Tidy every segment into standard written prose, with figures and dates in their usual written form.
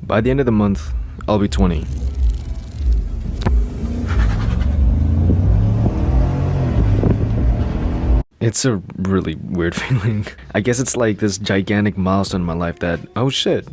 By the end of the month, I'll be 20. It's a really weird feeling. I guess it's like this gigantic milestone in my life that, oh shit,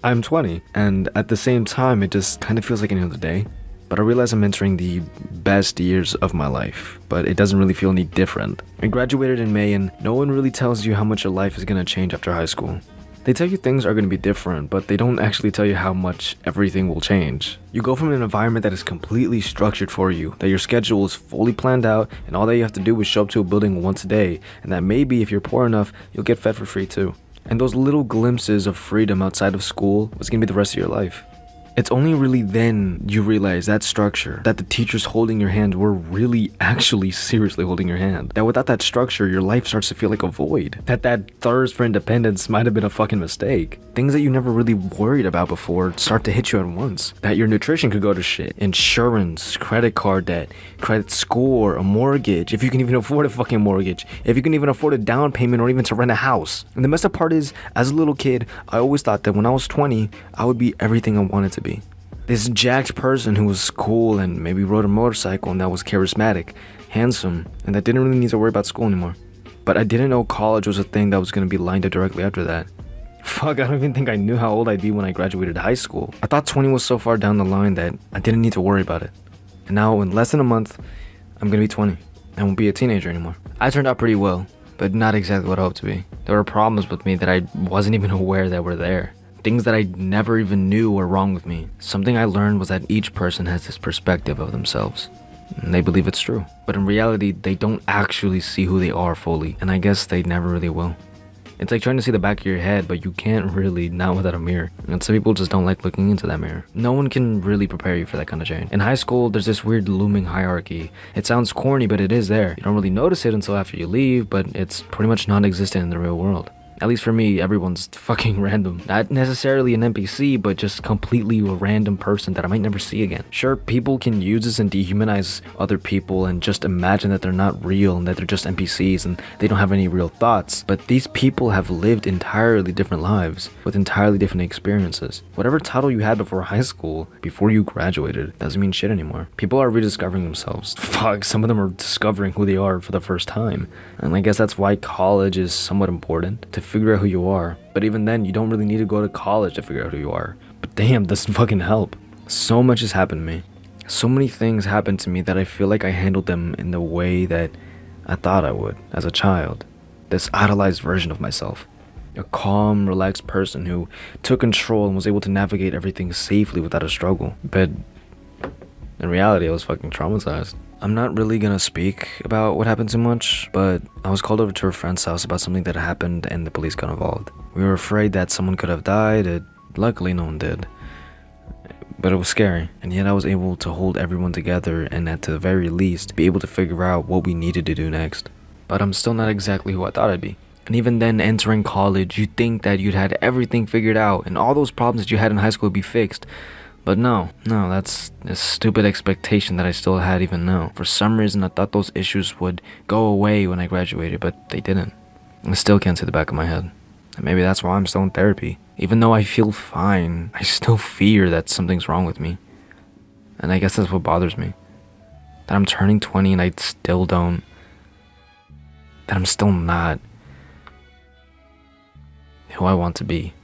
I'm 20. And at the same time, it just kind of feels like any other day. But I realize I'm entering the best years of my life, but it doesn't really feel any different. I graduated in May and no one really tells you how much your life is gonna change after high school. They tell you things are going to be different, but they don't actually tell you how much everything will change. You go from an environment that is completely structured for you, that your schedule is fully planned out, and all that you have to do is show up to a building once a day, and that maybe if you're poor enough, you'll get fed for free too. And those little glimpses of freedom outside of school was going to be the rest of your life. It's only really then you realize that structure, that the teachers holding your hand were really actually seriously holding your hand. That without that structure, your life starts to feel like a void. That thirst for independence might have been a fucking mistake. Things that you never really worried about before start to hit you at once. That your nutrition could go to shit. Insurance, credit card debt, credit score, a mortgage, if you can even afford a fucking mortgage, if you can even afford a down payment or even to rent a house. And the messed up part is, as a little kid, I always thought that when I was 20, I would be everything I wanted to be. This jacked person who was cool and maybe rode a motorcycle and that was charismatic, handsome, and that didn't really need to worry about school anymore. But I didn't know college was a thing that was going to be lined up directly after that. Fuck, I don't even think I knew how old I'd be when I graduated high school. I thought 20 was so far down the line that I didn't need to worry about it. And now, in less than a month, I'm going to be 20. I won't be a teenager anymore. I turned out pretty well, but not exactly what I hoped to be. There were problems with me that I wasn't even aware that were there. Things that I never even knew were wrong with me. Something I learned was that each person has this perspective of themselves. And they believe it's true. But in reality, they don't actually see who they are fully. And I guess they never really will. It's like trying to see the back of your head, but you can't really, not without a mirror. And some people just don't like looking into that mirror. No one can really prepare you for that kind of change. In high school, there's this weird looming hierarchy. It sounds corny, but it is there. You don't really notice it until after you leave, but it's pretty much non-existent in the real world. At least for me, everyone's fucking random. Not necessarily an NPC, but just completely a random person that I might never see again. Sure, people can use this and dehumanize other people and just imagine that they're not real and that they're just NPCs and they don't have any real thoughts. But these people have lived entirely different lives with entirely different experiences. Whatever title you had before high school, before you graduated, doesn't mean shit anymore. People are rediscovering themselves. Fuck, some of them are discovering who they are for the first time. And I guess that's why college is somewhat important, to figure out who you are. But even then, you don't really need to go to college to figure out who you are. But damn, this fucking help. So much has happened to me. So many things happened to me that I feel like I handled them in the way that I thought I would as a child. This idolized version of myself. A calm, relaxed person who took control and was able to navigate everything safely without a struggle. But in reality, I was fucking traumatized. I'm not really gonna speak about what happened too much, but I was called over to a friend's house about something that happened and the police got involved. We were afraid that someone could have died. Luckily no one did. But it was scary, and yet I was able to hold everyone together and at the very least be able to figure out what we needed to do next. But I'm still not exactly who I thought I'd be. And even then, entering college, you'd think that you'd had everything figured out and all those problems that you had in high school would be fixed. But no, that's a stupid expectation that I still had even now. For some reason, I thought those issues would go away when I graduated, but they didn't. I still can't see the back of my head. And maybe that's why I'm still in therapy. Even though I feel fine, I still fear that something's wrong with me. And I guess that's what bothers me. That I'm turning 20 and I still don't. That I'm still not who I want to be.